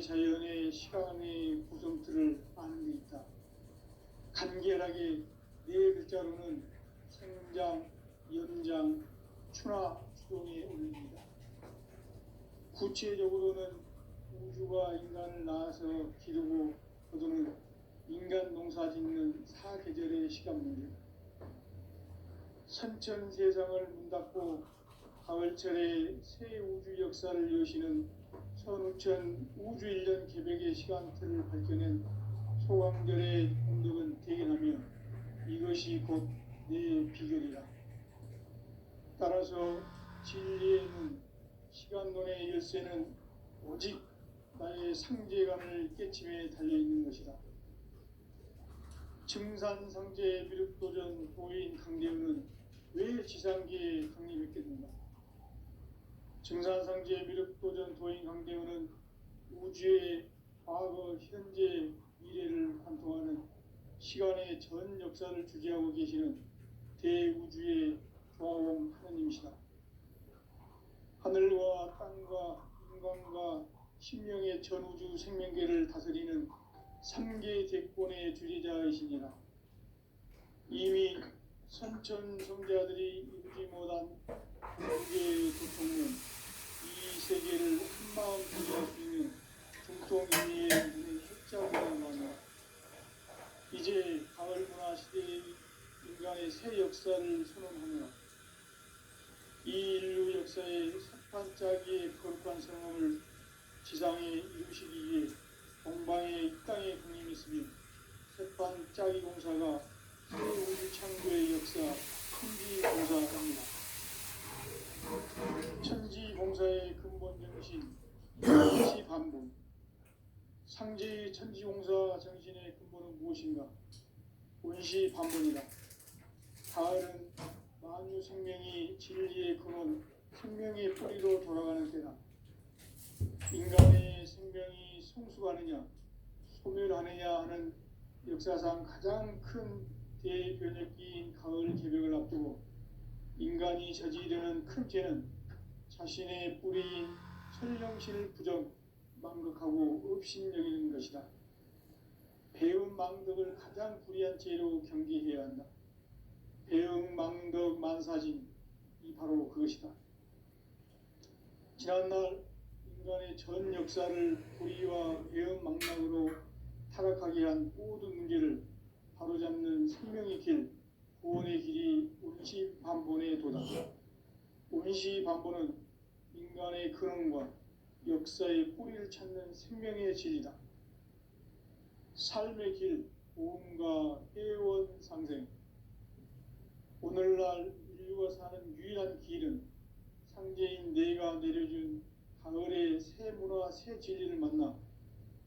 자연의 시간의 구성틀을 아는 데 있다. 간결하게 네 글자로는 생장, 연장, 추나 추동에 올립니다. 구체적으로는 우주가 인간을 낳아서 기르고 거두는 인간 농사 짓는 사계절의 시간 문제, 선천 세상을 문 닫고 가을철에 새 우주 역사를 여시는 선우천 우주 1년 개백의 시간틀을 밝혀낸 소강절의 공덕은 대견하며 이것이 곧 내 비결이라. 따라서 진리에는 시간론의 열쇠는 오직 나의 상제감을 깨침에 달려있는 것이다. 증산상제 미륵도전 도인 강대우는 왜 지상계에 강림했겠는가? 증산상제 미륵도전 도인 강대우는 우주의 과거, 현재, 미래를 관통하는 시간의 전 역사를 주재하고 계시는 대우주의 조화공 하느님이시다. 하늘과 땅과 인간과 신명의 전우주 생명계를 다스리는 3계 대권의 주재자이시니라. 이미 선천 성자들이 이루지 못한 우주의 도통은 이 세계를 한마음 주재할 수 있는 중통인미의 눈을 핵자국으로 하노라. 이제 가을 문화 시대의 인간의 새 역사를 선언하노라. 이 인류 역사의 석판짜기의 거룩한 성험을 지상에 이루시기 위해 동방의 이 땅에 군림했으며 석판짜기 공사가 새 우주 창조의 역사 천지봉사입니다. 천지봉사의 근본 정신 원시반복. 상제의 천지공사 정신의 근본은 무엇인가? 원시반복이다. 가을은 만유 생명이 진리의 근원, 생명의 뿌리로 돌아가는 때다. 인간의 생명이 성숙하느냐, 소멸하느냐 하는 역사상 가장 큰 대변혁기인 가을 개벽을 앞두고 인간이 저지르는 큰 죄는 자신의 뿌리인 설령신을 망극하고 업신여기는 것이다. 배음 망덕을 가장 불의한 죄로 경계해야 한다. 배음 망덕 만사진, 이 바로 그것이다. 지난날 인간의 전 역사를 불의와 배음 망락으로 타락하게 한 모든 문제를 바로잡는 생명의 길, 구원의 길이 원시반본의 도다. 원시반본은 인간의 근원과 역사의 뿌리를 찾는 생명의 진리다. 삶의 길, 보험과 회원 상생. 오늘날 인류가 사는 유일한 길은 상제인 내가 내려준 가을의 새 문화, 새 진리를 만나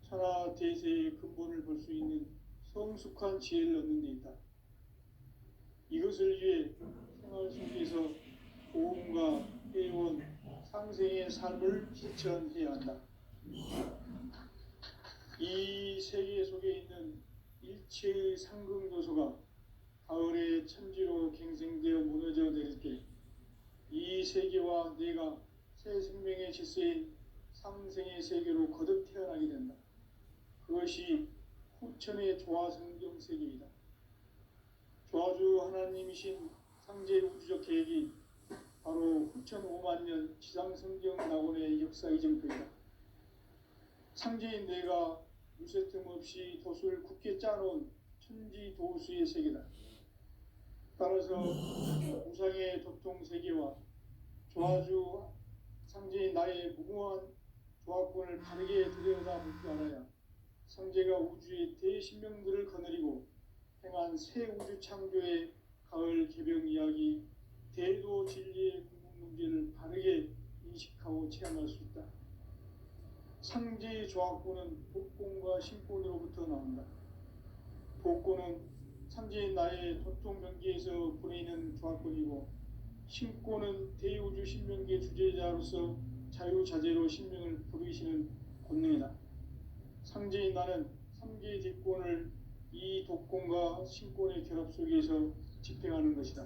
천하 대세의 근본을 볼 수 있는 성숙한 지혜를 얻는 데 있다. 이것을 위해 생활 속에서 보험과 회원, 상생의 삶을 실천해야 한다. 이 세계 속에 있는 일체의 상승도소가 가을의 천지로 갱생되어 무너져 내릴 때 이 세계와 내가 새 생명의 질서인 상생의 세계로 거듭 태어나게 된다. 그것이 후천의 조화성경 세계이다. 조화주 하나님이신 상제 우주적 계획이 바로 후천 5만 년 지상성경 낙원의 역사 이정표이다. 상제인 내가 무쇠 틈 없이 돛을 굳게 짜놓은 천지도수의 세계다. 따라서 우상의 도통 세계와 조화주 상제인 나의 무궁한 조화권을 바르게 들여다볼 줄 알아야 상제가 우주의 대신명들을 거느리고 행한 새 우주 창조의 가을 개벽 이야기, 대도 진리의 궁극 문제를 바르게 인식하고 체험할 수 있다. 상제의 조화권은 복권과 신권으로부터 나온다. 복권은 상제인 나의 도통 경계에서 보내는 조화권이고, 신권은 대우주 신명계 주제자로서 자유자재로 신명을 부르시는 권능이다. 상제인 나는 3개의 뒷권을 이 독권과 신권의 결합 속에서 집행하는 것이다.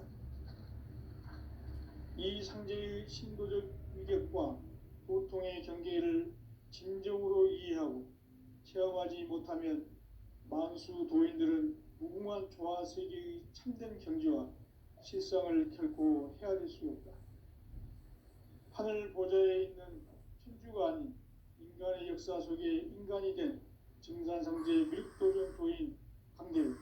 이 상제의 신도적 위력과 도통의 경계를 진정으로 이해하고 못하면 만수 도인들은 무궁한 조화 세계의 참된 경지와 실상을 결코 헤아릴 수 없다. 하늘 보좌에 있는 천주가 아닌 인간의 역사 속에 인간이 된 증산상제 미륵도전 도인 강대우,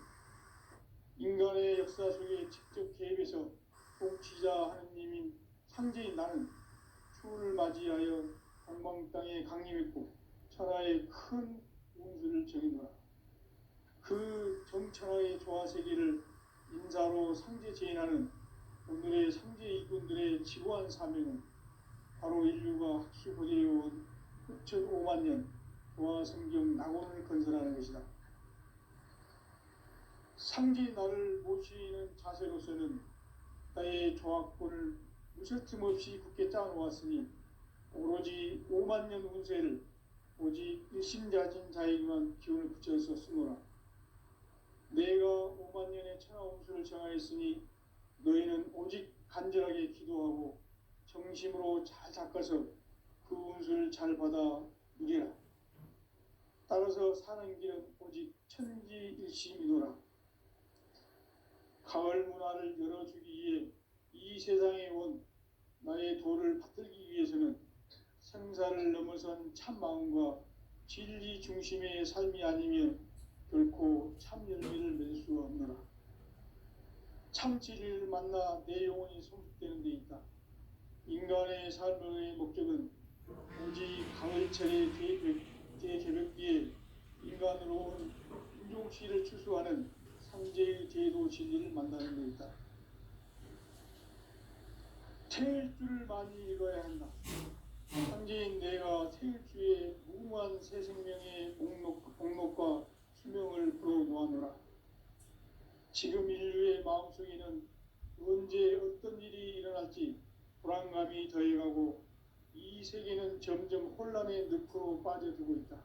인간의 역사 속에 직접 개입해서 통치자 하느님인 상제인 나는 추운을 맞이하여 동방 땅에 강림했고 천하의 큰 운수를 정해놓아. 그 정천하의 조화세계를 인사로 상제 제인하는 오늘의 상제 이군들의 지고한 사명은 바로 인류가 학수고대해온 흑천 5만 년 조화성경 낙원을 건설하는 것이다. 상제 나를 모시는 자세로서는 나의 조화권을 무설틈 없이 굳게 짜놓았으니 오로지 5만 년 운세를 오직 일심자진 자에게만 기운을 붙여서 쓰노라. 내가 5만 년의 천하 운수를 정하였으니 너희는 오직 간절하게 기도하고 정심으로 잘 닦아서 그 운수를 잘 받아 누리라. 따라서 사는 길은 오직 천지일심이노라. 가을 문화를 열어주기 위해 이 세상에 온 나의 도를 받들기 위해서는 생사를 넘어선 참마음과 진리 중심의 삶이 아니면 결코 참 열매를 맺을 수 없노라. 참 진리를 만나 내 영혼이 성숙되는 데 있다. 인간의 삶의 목적은 오직 가을철의 대개벽기에 인간으로 온 인종시를 추수하는 상제의 대도 진리를 만나는 데 있다. 태일주를 많이 읽어야 한다. 상제인 내가 태일주의 무궁한 새 생명의 목록과 수명을 풀어놓아노라. 지금 인류의 마음속에는 언제 어떤 일이 일어날지 불안감이 더해가고 이 세계는 점점 혼란의 늪으로 빠져들고 있다.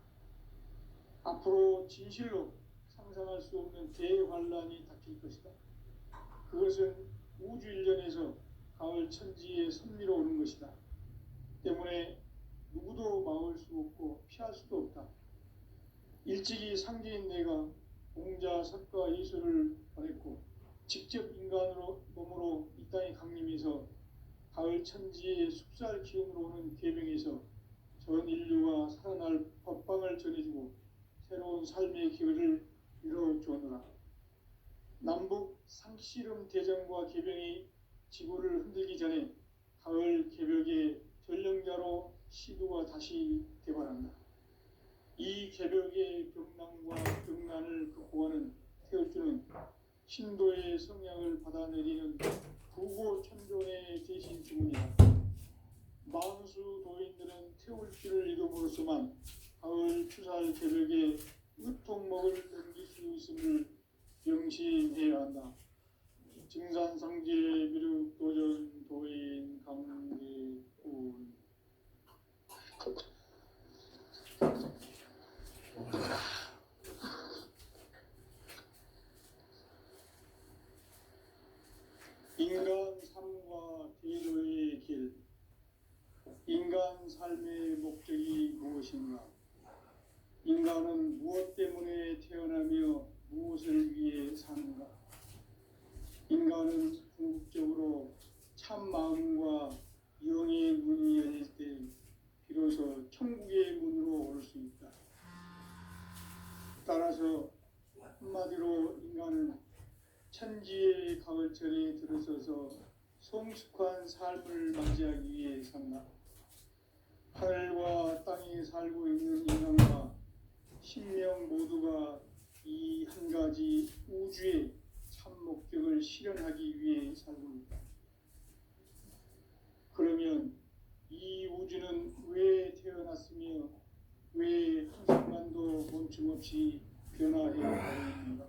앞으로 진실로 상상할 수 없는 대환란이 닥칠 것이다. 그것은 우주 일련에서 가을 천지에 섭리로 오는 것이다. 때문에 누구도 막을 수 없고 피할 수도 없다. 일찍이 상제인 내가 공자, 석가, 예수를 보냈고 직접 인간으로 몸으로 이 땅에 강림해서 가을 천지의 숲살 기운으로 오는 계명에서 전 인류가 살아날 법방을 전해주고 새로운 삶의 기회를 이뤄주었노라. 남북 상씨름 대전과 계병이 지구를 흔들기 전에 가을 개벽의 전령자로 시두가 다시 개발한다. 이 개벽의 병난과 병난을 극복하는 태울주는 신도의 성향을 받아내리는 부고천존의 대신 주문이다. 만수 도인들은 태울주를 이름으로서만 가을 추살 개벽의 으통목을 넘길 수 있음을 명심해야 한다. 증산상제 미륵도전 도인 강대훈. 인간 삶과 대도의 길. 인간 삶의 목적이 무엇인가? 인간은 무엇 때문에 태어나며 무엇을 위해 사는가? 인간은 궁극적으로 참 마음과 영의 문이 열릴 때 비로소 천국의 문으로 올 수 있다. 따라서 한마디로 인간은 천지의 가을철에 들어서서 성숙한 삶을 맞이하기 위해 산다. 하늘과 땅에 살고 있는 인간과 신명 모두가 이 한 가지 우주의 참 목적을 실현하기 위해 살고 있다. 그러면 이 우주는 왜 태어났으며 왜 한순간도 멈춤없이 변화해 가고 있는가?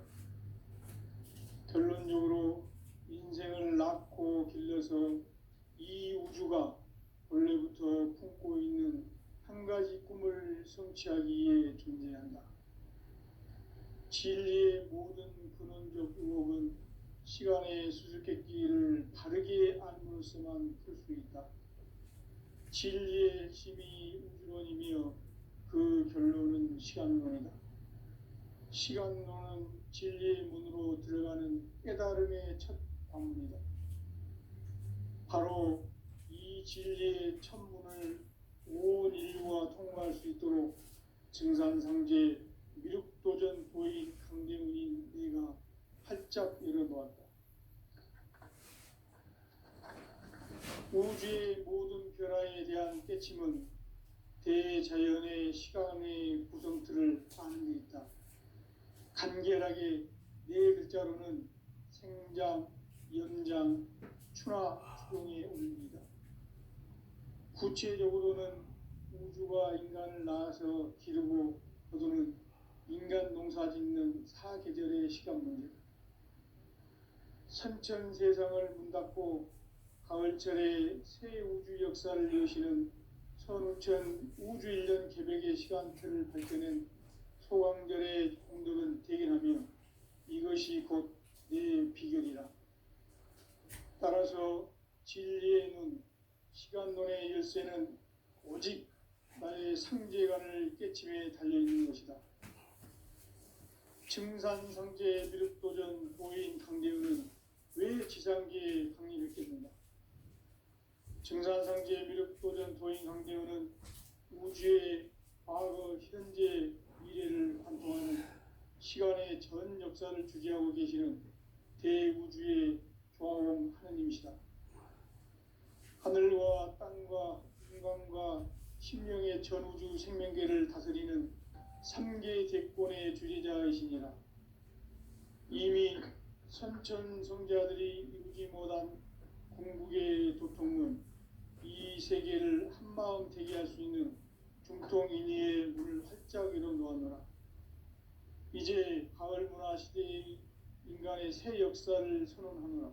결론적으로 인생을 낳고 길러서 이 우주가 원래부터 품고 있는 한 가지 꿈을 성취하기 위해 존재한다. 진리의 모든 근원적 의혹은 시간의 수수께끼를 바르게 알므로서만 풀 수 있다. 진리의 핵심이 우주론이며 그 결론은 시간론이다. 시간론은 진리의 문으로 들어가는 깨달음의 첫 관문이다. 바로 이 진리의 첫 문을 온 인류가 통과할 수 있도록 증산상제 미륵도전 도인 강대훈인 내가 활짝 열어놓았다. 우주의 모든 변화에 대한 깨침은 대자연의 시간의 구성틀을 아는 데 있다. 간결하게 네 글자로는 생장, 연장, 추나 추동에 올립니다. 구체적으로는 우주가 인간을 낳아서 기르고 거두는 인간 농사 짓는 사계절의 시간 문제다. 선천 세상을 문 닫고 가을철에 새 우주 역사를 여시는 선우천 우주 1년 개백의 시간틀을 밝혀낸 소강절의 공덕은 대견하며 이것이 곧 내 비결이라. 따라서 진리의 눈, 시간론의 열쇠는 오직 나의 상제관을 깨침에 달려있는 것이다. 증산상제 미륵도전 도인 강대훈은 왜 지상계에 강의를 했겠는가? 증산상제 미륵도전 도인 강대훈은 우주의 과거, 현재, 미래를 관통하는 시간의 전 역사를 주재하고 계시는 대우주의 조화원 하느님이시다. 하늘과 땅과 인간과 신명의 전우주 생명계를 다스리는 3개 대권의 주재자이시니라. 이미 선천성자들이 이루지 못한 궁극의 도통문, 이 세계를 한마음 되게 할 수 있는 중통인의의 문을 활짝 열어놓았노라. 이제 가을 문화 시대의 인간의 새 역사를 선언하노라.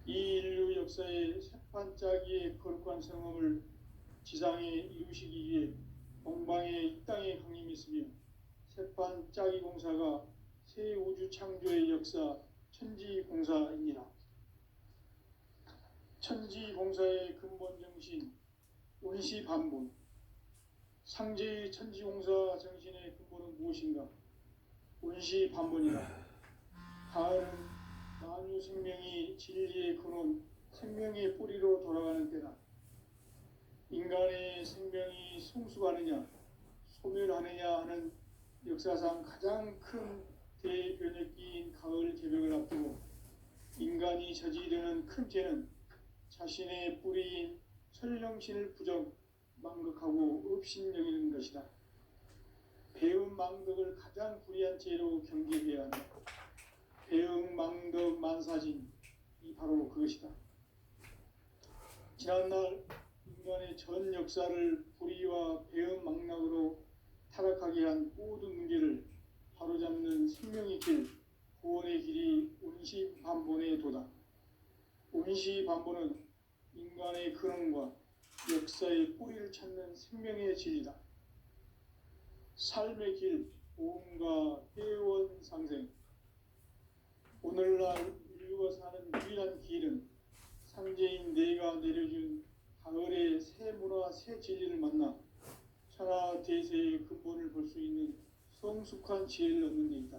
이 인류 역사의 새판짜기의 거룩한 성험을 지상에 이루시기 위해 동방의 이 땅에 강림했으며 새판짜기 공사가 새 우주 창조의 역사 천지공사이니라. 천지공사의 근본 정신 원시반본, 상제의 천지공사 정신의 근본은 무엇인가? 원시반본이다. 가을은 만유 생명이 진리의 근원, 생명의 뿌리로 돌아가는 때다. 인간의 생명이 성숙하느냐, 소멸하느냐 하는 역사상 가장 큰 대변혁기인 가을 개벽을 앞두고 인간이 저지르는 큰 죄는 자신의 뿌리인 설령신을 망극하고 업신여기는 것이다. 배음 망덕을 가장 불의한 죄로 경계해야 한다. 배음 망덕 만사진, 이 바로 그것이다. 지난날 인간의 전 역사를 불의와 배음 망락으로 타락하게 한 모든 문제를 바로잡는 생명의 길, 구원의 길이 원시반본의 도다. 원시반본은 인간의 근원과 역사의 뿌리를 찾는 생명의 진리다. 삶의 길, 보험과 회원 상생. 오늘날 인류가 사는 유일한 길은 상제인 내가 내려준 가을의 새 문화, 새 진리를 만나 천하 대세의 근본을 볼 수 있는 성숙한 지혜를 얻는 데 있다.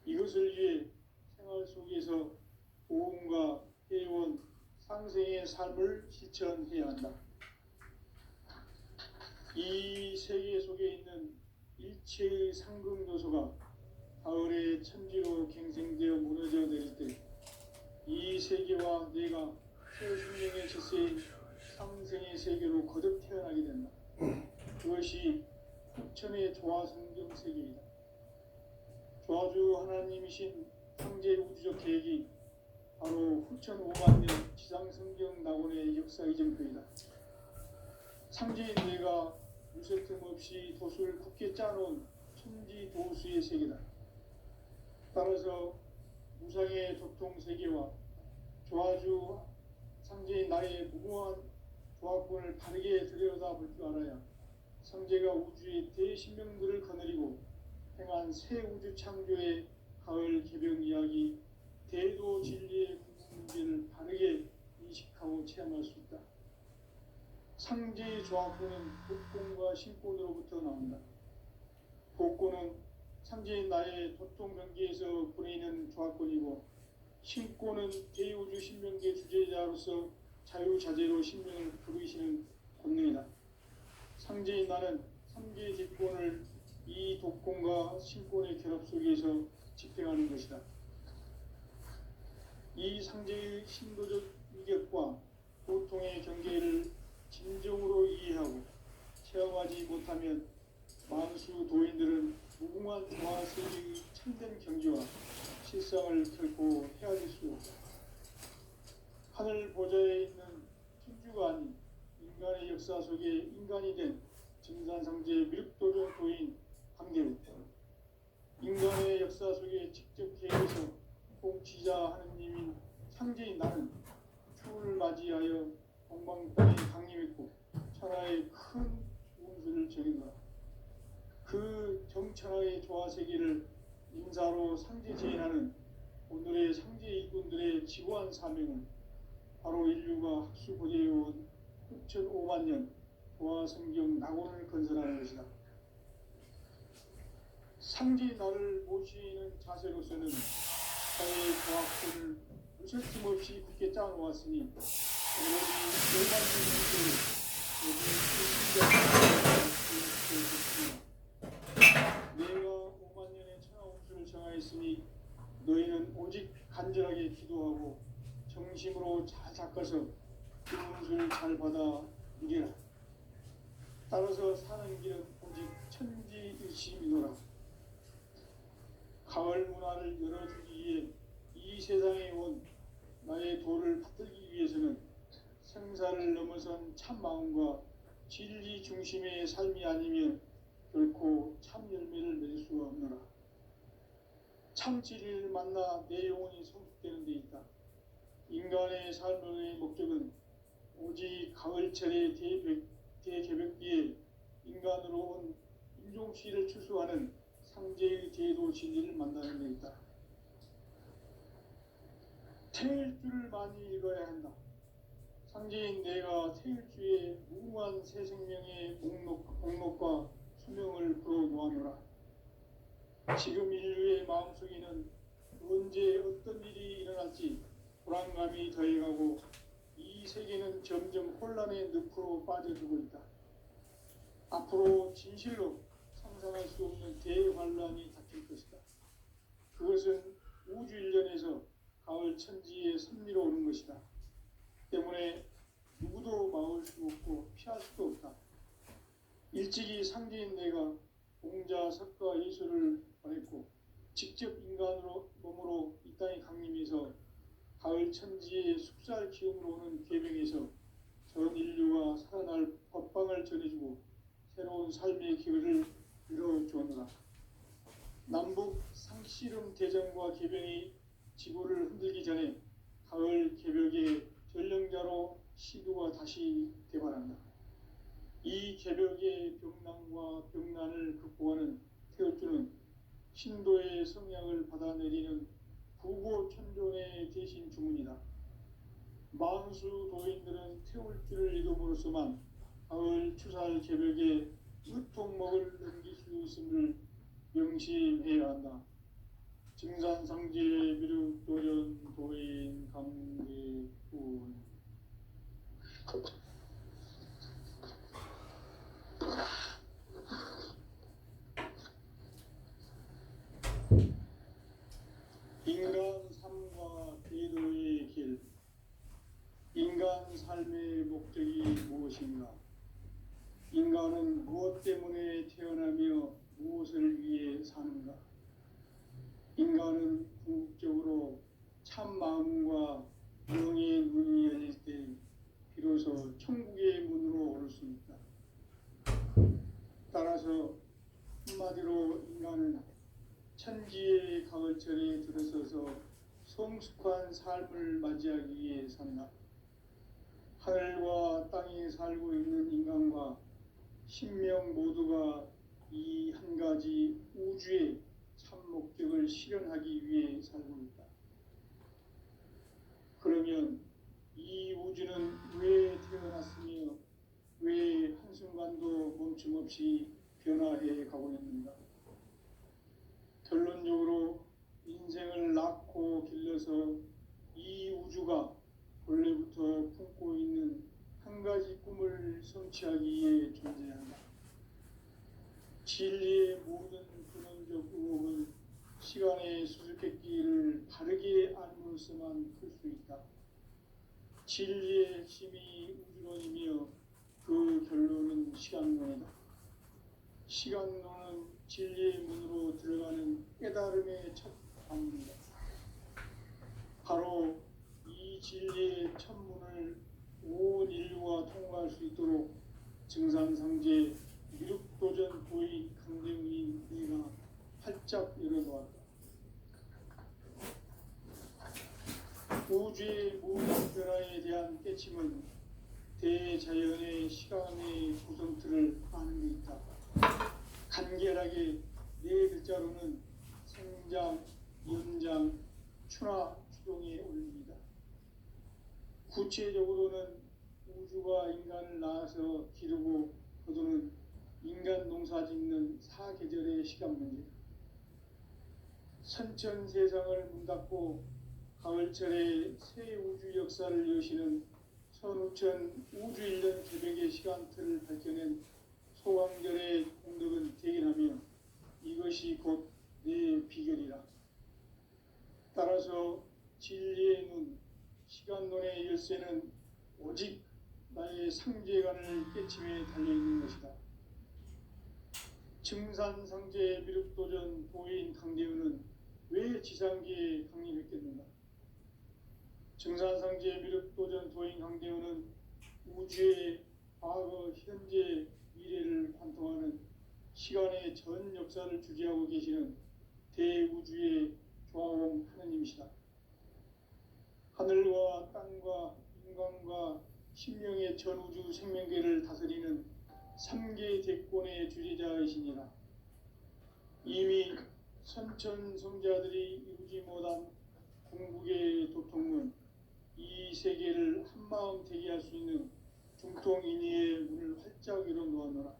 이것을 위해 생활 속에서 보험과 회원, 상생의 삶을 실천해야 한다. 이 세계 속에 있는 일체의 상금 요소가 가을의 천지로 갱생되어 무너져 내릴 때 이 세계와 내가 새 생명의 질서인 상생의 세계로 거듭 태어나게 된다. 그것이 후천의 조화성경 세계이다. 조화주 하나님이신 상제 우주적 계획이 바로 후천 5만 년 지상성경 낙원의 역사 이정표이다. 상제인 내가 무쇠 틈 없이 도수를 굳게 짜놓은 천지 도수의 세계다. 따라서 무상의 도통 세계와 조화주 상제인 나의 무모한 조화권을 바르게 들여다볼 줄 알아야 상제가 우주의 대신명들을 거느리고 행한 새 우주 창조의 가을 개벽 이야기, 대도 진리의 궁극 문제를 바르게 인식하고 체험할 수 있다. 상제의 조화권은 복공과 신권으로부터 나온다. 독고는 상제인 나의 도통 경계에서 보내는 조합권이고, 신고는 대우주 신명계 주제자로서 자유자재로 신명을 부르시는 권능이다. 상제인 나는 3개 직권을 이 독권과 신권의 결합 속에서 집행하는 것이다. 이 상제의 신도적 위격과 고통의 경계를 진정으로 이해하고 체험하지 못하면 만수 도인들은 무궁한 조화세계의 참된 경지와 실상을 결코 헤아릴 수 없다. 하늘 보좌에 있는 천주가 아닌 인간의 역사 속에 인간이 된 증산상제 미륵도전 도인 강대우, 인간의 역사 속에 직접 개입해서 통치자 하느님인 상제인 나는 추운을 맞이하여 동방땅에 강림했고 천하의 큰 운수를 정했노라. 그 정천하의 조화세계를 인사로 상제 제인하는 오늘의 상제 일꾼들의 지고한 사명은 바로 인류가 학수고대해온 6,500만 년 조화성경 낙원을 건설하는 것이다. 상제 나를 모시는 자세로서는 사회의 조합권을 무설짐 없이 굳게 짜놓았으니 오로지 5만 년의 내가 5만 년의 천하운수를 정하였으니 너희는 오직 간절하게 기도하고 정심으로 잘 닦아서 그 운수를 잘 받아 누리라. 따라서 사는 길은 오직 천지일심이노라. 가을 문화를 열어주기 위해 이 세상에 온 나의 도를 받들기 위해서는 생사를 넘어선 참 마음과 진리 중심의 삶이 아니면 결코 참 열매를 맺을 수가 없노라. 참 진리를 만나 내 영혼이 성숙되는 데 있다. 인간의 삶의 목적은 오직 가을철의 대개벽기에 인간으로 온 인종시를 추수하는 상제의 제도 진리를 만나는 데 있다. 태일주를 많이 읽어야 한다. 상제인 내가 태일주의 무궁한 새 생명의 목록과 수명을 풀어놓아노라. 지금 인류의 마음속에는 언제 어떤 일이 일어날지 불안감이 더해가고 이 세계는 점점 혼란의 늪으로 빠져들고 있다. 앞으로 진실로 상상할 수 없는 대환란이 닥칠 것이다. 그것은 우주 일련에서 가을 천지의 섭리로 오는 것이다. 때문에 누구도 막을 수 없고 피할 수도 없다. 일찍이 상제인 내가 공자, 석가, 예수를 보냈고 직접 인간으로 몸으로 이 땅에 강림해서 가을 천지의 숙살 기움으로 오는 계명에서 전 인류가 살아날 법방을 전해주고 새로운 삶의 기회를 이뤄주었노라. 남북 상씨름 대전과 개병이 지구를 흔들기 전에 가을 개벽의 전령자로 시두가 다시 대발한다. 이 개벽의 병난과 병난을 극복하는 태울주는 신도의 성향을 받아내리는 부고천존의 대신 주문이다. 만수 도인들은 태울주를 이름으로서만 가을 추살 개벽에 유통목을 넘길 수 있음을 명심해야 한다. 증산상제 미륵도전 도인 강대훈. 인간 삶과 대도의 길. 인간 삶의 목적이 무엇인가? 인간은 무엇 때문에 태어나며 무엇을 위해 사는가? 인간은 궁극적으로 참 마음과 영의 문이 열릴 때 비로소 천국의 문으로 오를 수 있다. 따라서 한마디로 인간은 천지의 가을철에 들어서서 성숙한 삶을 맞이하기 위해 산다. 하늘과 땅에 살고 있는 인간과 신명 모두가 이 한 가지 우주의 참 목적을 실현하기 위해 살고 있다. 그러면 이 우주는 왜 태어났으며 왜 한순간도 멈춤없이 변화해 가고 있는가? 결론적으로 인생을 낳고 길러서 이 우주가 본래부터 품고 있는 한 가지 꿈을 성취하기 위해 존재한다. 진리의 모든 근원적 의혹은 시간의 수수께끼를 바르게 알므로써만 풀 수 있다. 진리의 핵심이 우주론이며 그 결론은 시간론이다. 시간론은 진리의 문으로 들어가는 깨달음의 첫 관문이다. 바로 이 진리의 첫 문을 온 인류가 통과할 수 있도록 증산상제 미륵도전 도인 강대문인 내가 활짝 열어놓았다. 우주의 모든 변화에 대한 깨침은 대자연의 시간의 구성틀을 아는 데 있다. 간결하게 네 글자로는 생장, 연장, 추나 추동에 올립니다. 구체적으로는 우주가 인간을 낳아서 기르고 거두는 인간 농사 짓는 사계절의 시간 문제다. 선천 세상을 문닫고 가을철에 새 우주 역사를 여시는 선우천 우주 1년 개백의 시간틀을 밝혀낸 소강절의 공덕은 대견하며 이것이 곧 내 비결이라. 따라서 진리의 눈, 시간론의 열쇠는 오직 나의 상제관을 깨침에 달려있는 것이다. 증산상제 미륵도전 도인 강대우는 왜 지상기에 강림했겠는가? 증산상제 미륵도전 도인 강대우는 우주의 과거, 현재, 미래를 관통하는 시간의 전 역사를 주재하고 계시는 대우주의 조화원 하느님이시다. 하늘과 땅과 인간과 신명의 전우주 생명계를 다스리는 3개 대권의 주재자이시니라. 이미 선천성자들이 이루지 못한 궁극의 도통문, 이 세계를 한마음 되게 할 수 있는 중통인의의 문을 활짝 열어놓았노라.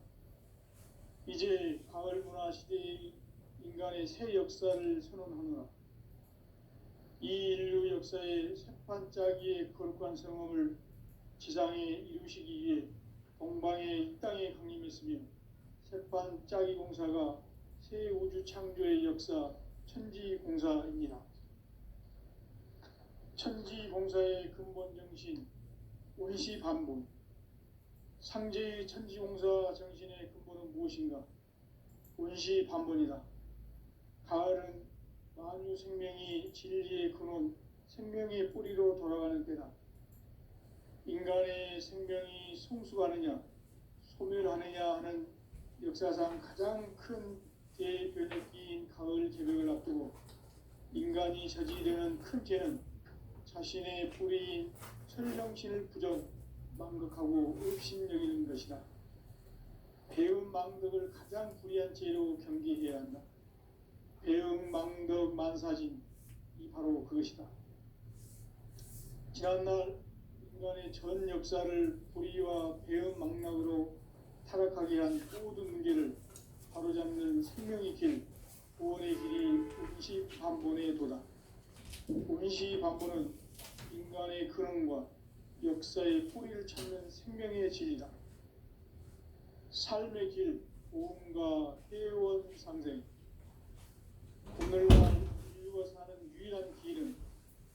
이제 가을 문화 시대의 인간의 새 역사를 선언하노라. 이 인류 역사의 새판짜기의 거룩한 성험을 지상에 이루시기 위해 동방의 이 땅에 강림했으며 새판짜기 공사가 새 우주 창조의 역사 천지공사입니다. 천지공사의 근본 정신 온시반본. 상제의 천지공사 정신의 근본은 무엇인가? 온시반본이다. 가을은 만유 생명이 진리의 근원, 생명의 뿌리로 돌아가는 때다. 인간의 생명이 성숙하느냐, 소멸하느냐 하는 역사상 가장 큰 대변혁기인 가을 개벽을 앞두고 인간이 저지르는 큰 죄는 자신의 뿌리인 철정신을 부정, 망극하고 업신여기는 것이다. 배움 망덕을 가장 불의한 죄로 경계해야 한다. 배움 망덕 만사진, 이 바로 그것이다. 지난날 인간의 전 역사를 불의와 배움 망락으로 타락하게 한 모든 문제를 바로잡는 생명의 길, 구원의 길이 온시반본의 도다. 온시반본은 인간의 근원과 역사의 뿌리를 찾는 생명의 진리다. 삶의 길, 보험과 회원 상생. 오늘날 인류가 사는 유일한 길은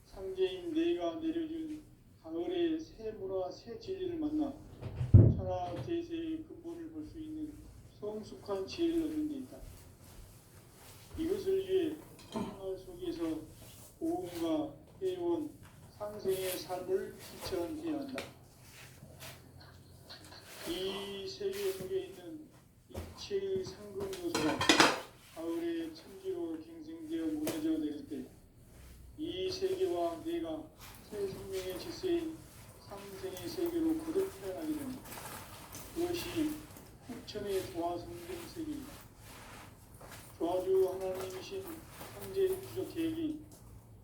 상제인 내가 내려준 가을의 새 문화, 새 진리를 만나 천하 대세의 근본을 볼 수 있는 성숙한 지혜를 얻는 데 있다. 이것을 위해 생활 속에서 보험과 회원, 상생의 삶을 실천해야 한다. 이 세계 속에 있는 이체의 상금 요소가 가을의 천지로 갱생되어 무너져 내릴 때 이 세계와 내가 새 생명의 질서인 상생의 세계로 거듭 태어나게 됩니다. 그것이 후천의 조화성경 세계입니다. 조화주 하나님이신 상제 주적 계획이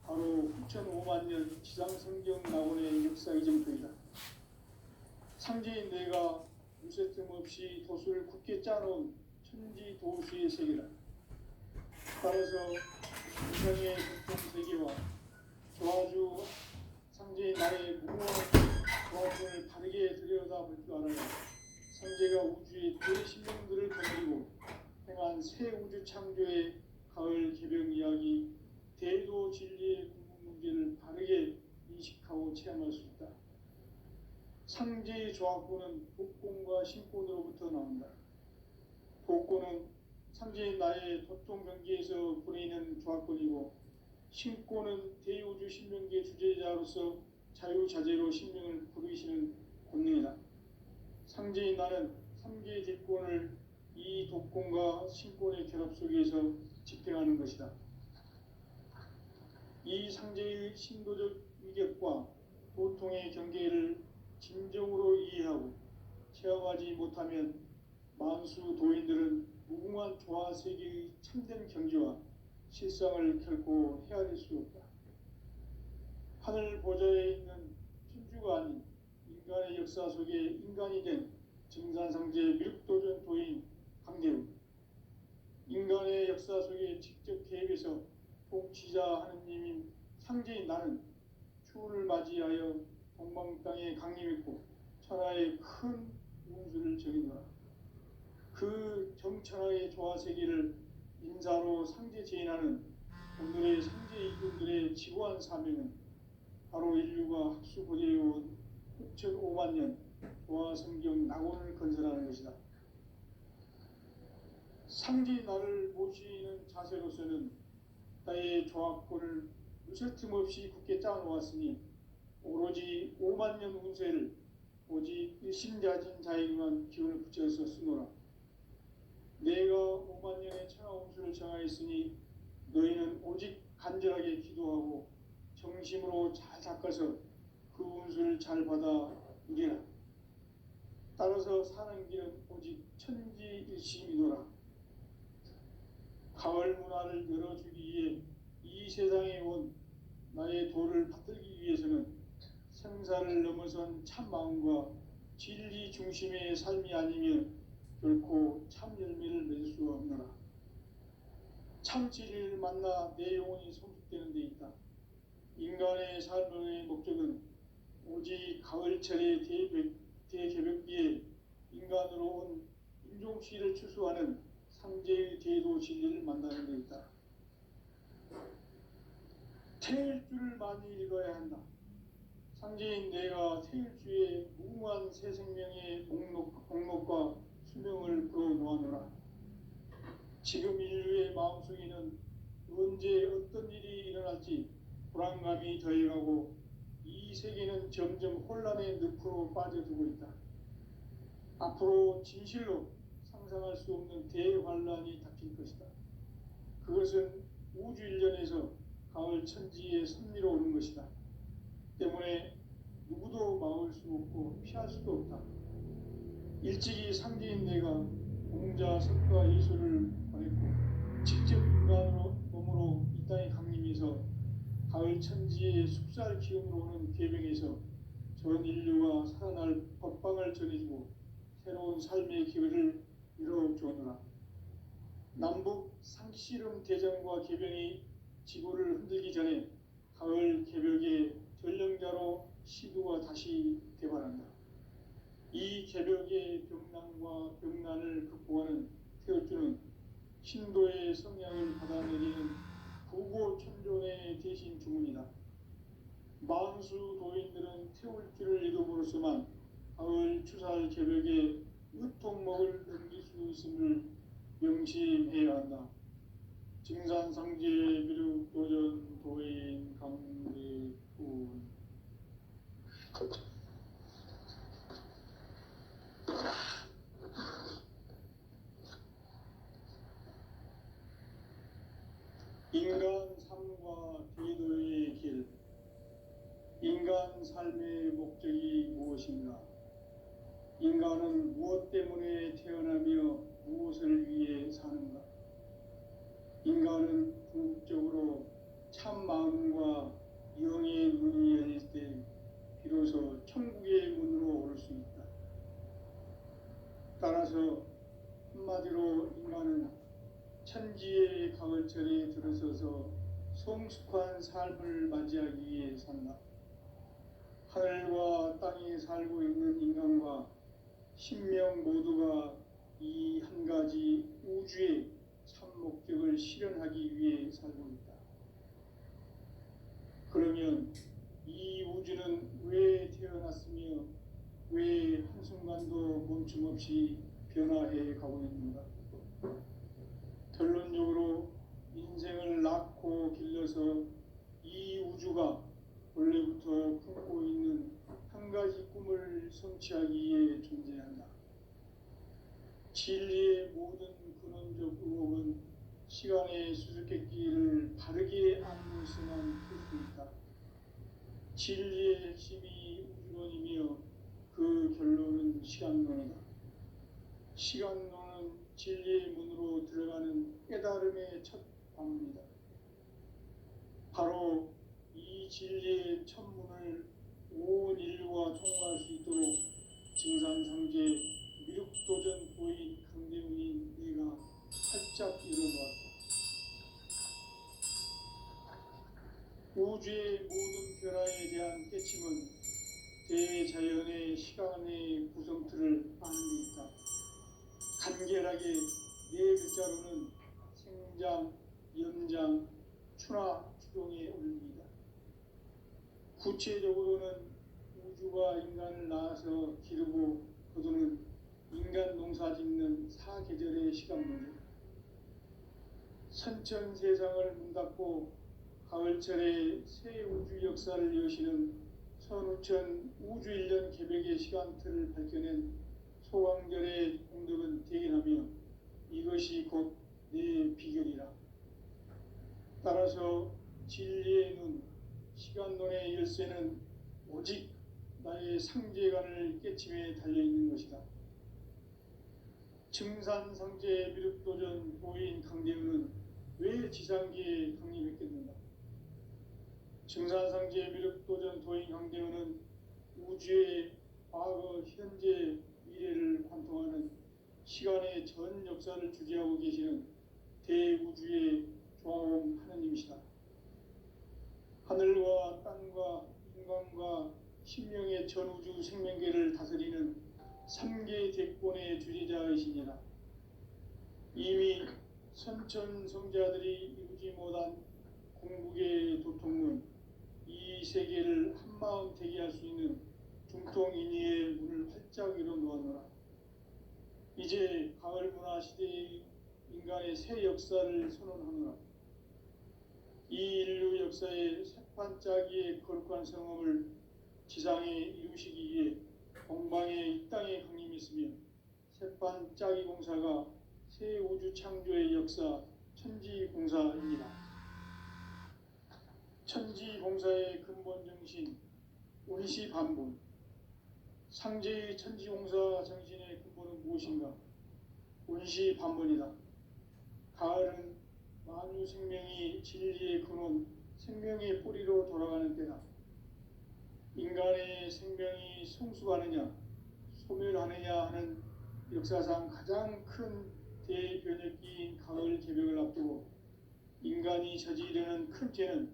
바로 후천 5만 년 지상성경 낙원의 역사 이정표이다. 상제인 내가 무쇠뜸 없이 도수를 굳게 짜놓은 천지 도수의 세계다. 따라서 인간의 공통 세계와 조화주 상제의 나의 무모한 조합을 바르게 들여다볼 줄 알아야 상제가 우주의 대신령들을 거느리고 행한 새 우주 창조의 가을 개벽 이야기, 대도 진리의 궁극 문제를 바르게 인식하고 체험할 수 있다. 상제의 조합구는 복권과 신권으로부터 나온다. 복권은 상제의 나의 도통 경계에서 보내는 조합권이고, 신권은 대우주 신명계 주제자로서 자유자재로 신명을 부르시는 권능이다. 상제의 나는 3개의 뒷권을 이 독권과 신권의 결합 속에서 집행하는 것이다. 이 상제의 신도적 위격과 도통의 경계를 진정으로 이해하고 체험하지 못하면 만수 도인들은 무궁한 조화세계의 참된 경지와 실상을 결코 헤아릴 수 없다. 하늘 보좌에 있는 천주가 아닌 인간의 역사 속에 인간이 된 증산상제 밀도전 도인 강대우, 인간의 역사 속에 직접 개입해서 통치자 하느님인 상제인 나는 추운을 맞이하여 동방 땅에 강림했고 천하의 큰 운수를 정의노라. 그 정천하의 조화세계를 인사로 상제 제인하는 오늘의 상제 이군들의 지고한 사명은 바로 인류가 학수고대해온 6,500만 년 조화성경 낙원을 건설하는 것이다. 상제 나를 모시는 자세로서는 나의 조합권을 무설틈 없이 굳게 짜놓았으니 오로지 5만 년 운세를 오직 일심자진 자에게만 기운을 붙여서 쓰노라. 내가 5만 년의 천하 운수를 정하였으니 너희는 오직 간절하게 기도하고 정심으로 잘 닦아서 그 운수를 잘 받아 누리라. 따라서 사는 길은 오직 천지일심이노라. 가을 문화를 열어주기 위해 이 세상에 온 나의 도를 받들기 위해서는 생사를 넘어선 참 마음과 진리 중심의 삶이 아니면 결코 참 열매를 맺을 수 없노라. 참 진리를 만나 내 영혼이 성숙되는 데 있다. 인간의 삶의 목적은 오직 가을철의 대개벽기에 인간으로 온 인종시를 추수하는 상제의 대도 진리를 만나는 데 있다. 태일주를 많이 읽어야 한다. 상제인 내가 태일주의 무궁한 새 생명의 목록과 수명을 불어놓아노라. 지금 인류의 마음속에는 언제 어떤 일이 일어날지 불안감이 더해가고 이 세계는 점점 혼란의 늪으로 빠져들고 있다. 앞으로 진실로 상상할 수 없는 대환란이 닥칠 것이다. 그것은 우주 일련에서 가을 천지의 섭리로 오는 것이다. 때문에 누구도 막을 수 없고 피할 수도 없다. 일찍이 상제인 내가 공자, 석가, 예수를 보냈고 직접 인간으로 몸으로 이 땅에 강림해서 가을 천지의 숲살 기운으로 오는 계명에서 전 인류가 살아날 법방을 전해주고 새로운 삶의 기회를 이뤄주었노라. 남북 상씨름 대전과 개병이 지구를 흔들기 전에 가을 개벽의 전령자로 시도가 다시 개발한다. 이 개벽의 병난과 병난을 극복하는 태울주는 신도의 성향을 받아내리는 부고천존의 대신 주문이다. 만수 도인들은 태울주를 읽음으로써만 가을 추살 개벽의 으통목을 넘길 수 있음을 명심해야 한다. 증산상제 비륙 도전 도인 강대훈. 인간 삶과 대도의 길. 인간 삶의 목적이 무엇인가? 인간은 무엇 때문에 태어나며 무엇을 위해 사는가? 인간은 궁극적으로 참 마음과 영의 문이 열릴 때 비로소 천국의 문으로 올 수 있다. 따라서 한마디로 인간은 천지의 가을철에 들어서서 성숙한 삶을 맞이하기 위해 산다. 하늘과 땅에 살고 있는 인간과 신명 모두가 이 한 가지 우주의 참 목적을 실현하기 위해 살고 있다. 그러면 이 우주는 왜 태어났으며 왜 한순간도 멈춤없이 변화해 가고 있는가? 결론적으로 인생을 낳고 길러서 이 우주가 원래부터 품고 있는 한 가지 꿈을 성취하기 위해 존재한다. 진리의 모든 근원적 의혹은 시간의 수수께끼를 바르게 안무서만 풀 수 있다. 진리의 핵심이 우주론이며 그 결론은 시간론이다. 시간론은 진리의 문으로 들어가는 깨달음의 첫 방문이다. 바로 이 진리의 첫 문을 온 인류가 통과할 수 있도록 증산상제 미륵도전 보인 강대웅이 내가 활짝 열어보았다. 우주의 모든 변화에 대한 깨침은 대자연의 시간의 구성틀을 아는 데 있다. 간결하게 네 글자로는 생장, 연장, 추나 추동의 원리이다. 구체적으로는 우주가 인간을 낳아서 기르고 거두는 인간 농사 짓는 사계절의 시간 문제다. 선천 세상을 문닫고 가을철에 새 우주 역사를 여시는 선우천 우주 1년 개백의 시간틀을 밝혀낸 소강절의 공덕은 대견하며 이것이 곧 내 비결이라. 따라서 진리의 눈, 시간론의 열쇠는 오직 나의 상제관을 깨침에 달려있는 것이다. 증산상제 미륵도전 보인 강대우는 왜 지상기에 강림했겠는가? 증산상제 미륵도전 도인 강대우는 우주의 과거, 현재, 미래를 관통하는 시간의 전 역사를 주재하고 계시는 대우주의 조화음 하느님이시다. 하늘과 땅과 인간과 신명의 전우주 생명계를 다스리는 3개 대권의 주재자이시니라. 이미 선천성자들이 이루지 못한 공국의 도통문, 이 세계를 한마음 되게 할 수 있는 중통인의의 문을 활짝 열어놓았노라. 이제 가을 문화 시대의 인간의 새 역사를 선언하노라. 이 인류 역사의 새판짜기의 거룩한 성험을 지상에 이루시기 위해 공방에 이 땅에 강림했으며 새판짜기 공사가 새 우주 창조의 역사 천지공사입니다. 천지공사의 근본 정신 운시반본. 상제의 천지공사 정신의 근본은 무엇인가? 운시반본이다. 가을은 만유 생명이 진리의 근원, 생명의 뿌리로 돌아가는 때다. 인간의 생명이 성숙하느냐, 소멸하느냐 하는 역사상 가장 큰 대변혁기인 가을 개벽을 앞두고 인간이 저지르는 큰 죄는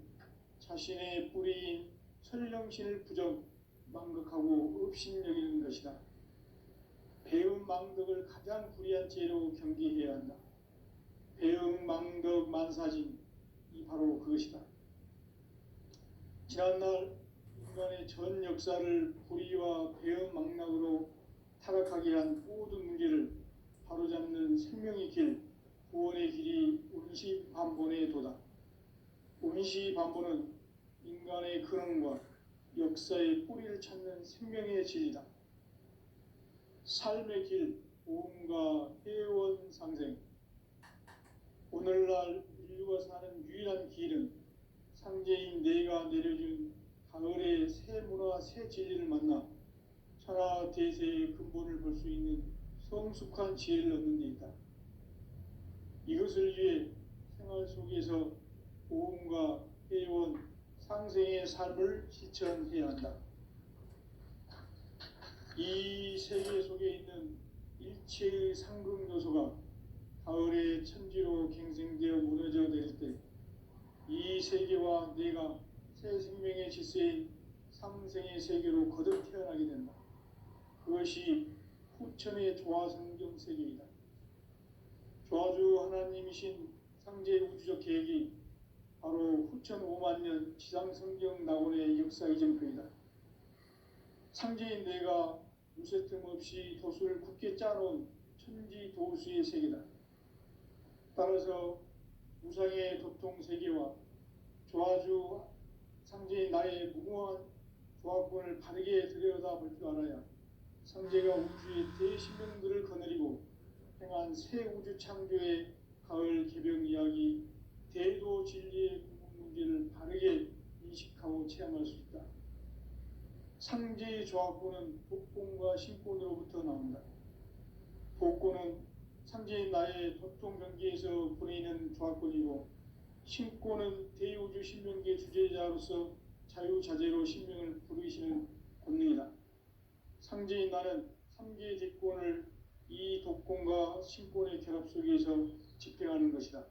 자신의 뿌리인 설령신을 부정, 망극하고 업신여기는 것이다. 배음 망덕을 가장 불의한 죄로 경계해야 한다. 배음 망덕 만사진, 이 바로 그것이다. 지난날 인간의 전 역사를 불의와 배음 망락으로 타락하게 한 모든 문제를 바로잡는 생명의 길, 구원의 길이 운시반본의 도다. 운시반본은 인간의 근원과 역사의 뿌리를 찾는 생명의 진리다. 삶의 길, 오음과 회원 상생. 오늘날 인류가 사는 유일한 길은 상제인 내가 내려준 가을의 새 문화, 새 진리를 만나 천하 대세의 근본을 볼 수 있는 성숙한 지혜를 얻는 데 있다. 이것을 위해 생활 속에서 오음과 회원, 상생의 삶을 실천해야 한다. 이 세계 속에 있는 일체의 상급 요소가 가을의 천지로 땅으로 갱생되어 무너져 내릴 때 이 세계와 내가 새 생명의 질서인 상생의 세계로 거듭 태어나게 된다. 그것이 후천의 조화성경 세계이다. 조화주 하나님이신 상제 우주적 계획이 바로 후천 5만 년 지상성경 낙원의 역사 이전표이다. 상제인 내가 무쇠 틈 없이 도수를 굳게 짜놓은 천지 도수의 세계다. 따라서 무상의 도통 세계와 조화주 상제인 나의 무궁한 조화권을 바르게 들여다볼 줄 알아야 상제가 우주의 대신명들을 거느리고 행한 새 우주 창조의 가을 개벽 이야기, 대도 진리의 궁극 문제를 바르게 인식하고 체험할 수 있다. 상제의 조화권은 복권과 신권으로부터 나온다. 복권은 상제인 나의 도통 경계에서 보내는 조화권이고, 신권은 대우주 신명계 주제자로서 자유자재로 신명을 부르시는 권능이다. 상제인 나는 3개의 대권을 이 독권과 신권의 결합 속에서 집행하는 것이다.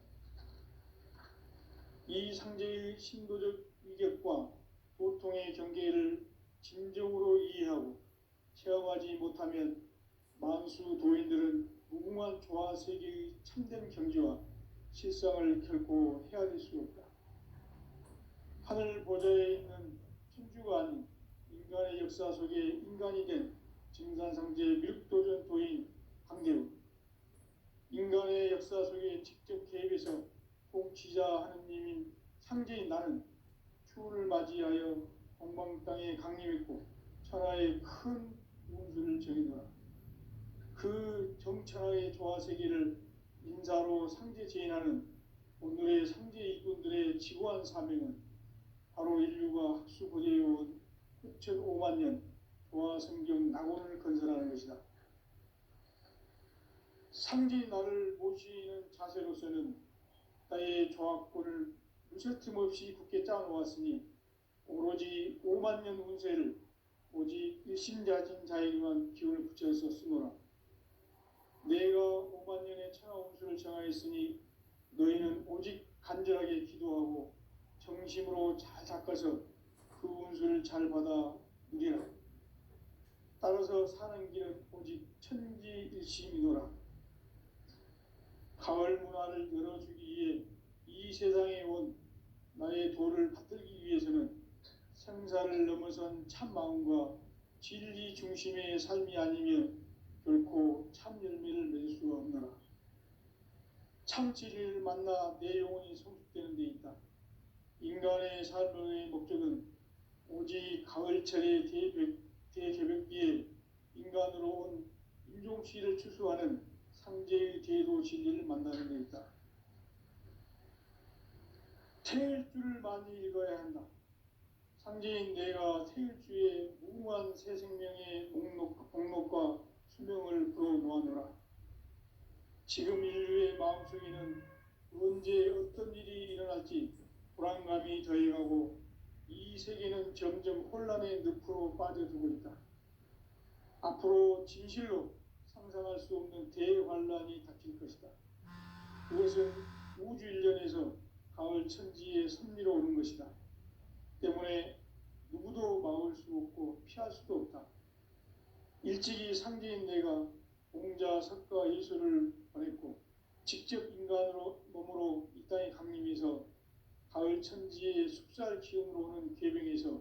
이 상제의 신도적 위격과 도통의 경계를 진정으로 이해하고 체험하지 못하면 만수 도인들은 무궁한 조화 세계의 참된 경지와 실상을 결코 헤아릴 수 없다. 하늘 보좌에 있는 천주가 아닌 인간의 역사 속에 인간이 된 증산상제 밀도전 도인 강대우, 인간의 역사 속에 직접 개입해서 통치자 하느님인 상제인 나는 추운을 맞이하여 동방 땅에 강림했고 천하의 큰 운수를 정해놓아 그 정천하의 조화 세계를 인사로 상제 제인하는 오늘의 상제 이꾼들의 지구한 사명은 바로 인류가 학수고대해온 후천 5만 년 조화 성경 낙원을 건설하는 것이다. 상제인 나를 모시는 자세로서는 나의 조화권을 무쇠틈 없이 굳게 짜놓았으니 오로지 5만 년 운세를 오직 일심자진 자에게만 기운을 붙여서 쓰노라. 내가 5만 년의 천하 운수를 정하였으니 너희는 오직 간절하게 기도하고 정심으로 잘 닦아서 그 운수를 잘 받아 누리라. 따라서 사는 길은 오직 천지일심이노라. 가을 문화를 열어주기 위해 이 세상에 온 나의 도를 받들기 위해서는 생사를 넘어선 참 마음과 진리 중심의 삶이 아니면 결코 참 열매를 맺을 수가 없노라. 참 진리를 만나 내 영혼이 성숙되는 데 있다. 인간의 삶의 목적은 오직 가을철의 대개벽기에 인간으로 온 인종시를 추수하는 상제의 대도 진리를 만나는 데 있다. 태일주를 많이 읽어야 한다. 상제인 내가 태일주의 무궁한 새 생명의 목록과 수명을 풀어놓아노라. 지금 인류의 마음속에는 언제 어떤 일이 일어날지 불안감이 더해가고 이 세계는 점점 혼란의 늪으로 빠져들고 있다. 앞으로 진실로 상상할 수 없는 대환란이 닥칠 것이다. 그것은 우주 일련에서 가을 천지에 선미로 오는 것이다. 때문에 누구도 막을 수 없고 피할 수도 없다. 일찍이 상제인 내가 공자, 석가, 예수를 보냈고 직접 인간으로 몸으로 이 땅에 강림해서 가을 천지의 숲살 기운으로 오는 계병에서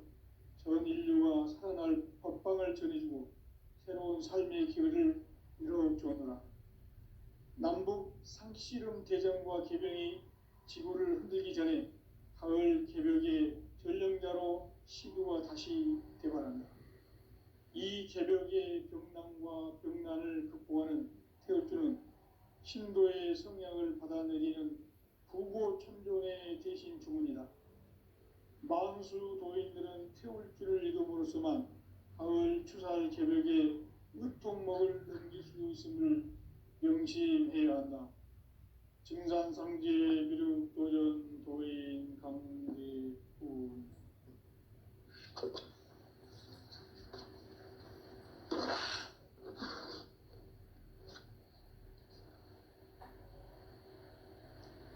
전 인류가 살아날 법방을 전해주고 새로운 삶의 기회를 이뤄주었노라. 남북 상씨름 대전과 계병이 지구를 흔들기 전에 가을 개벽의 전령자로 시구가 다시 대발한다. 이 개벽의 병난과 병난을 극복하는 태울주는 신도의 성약을 받아내리는 부고천존의 대신 주문이다. 만수 도인들은 태울주를 이름으로서만 가을 추살 개벽의 으통목을 넘길 수 있음을 명심해야 한다. 증산상제 미륵도전 도인 강대훈.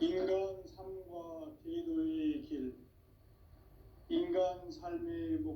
인간 삶과 대도의 길, 인간 삶의 목